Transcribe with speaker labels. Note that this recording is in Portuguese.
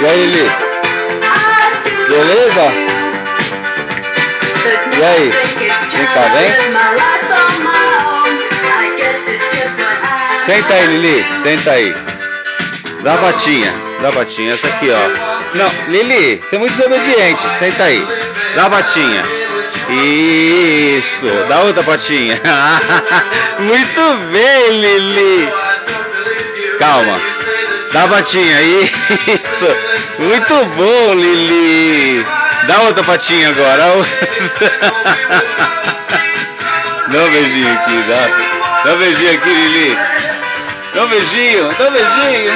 Speaker 1: E aí, Lili? Beleza? E aí? Vem cá, vem. Senta aí, Lili. Senta aí. Dá a patinha. Dá a patinha. Essa aqui, ó. Não, Lili, você é muito desobediente. Senta aí. Dá a patinha. Isso. Dá outra patinha. Muito bem, Lili. Calma. Dá a patinha. Isso. Muito bom, Lili. Dá outra patinha agora. Dá um beijinho aqui. Dá um beijinho aqui, Lili. Dá um beijinho. Dá um beijinho.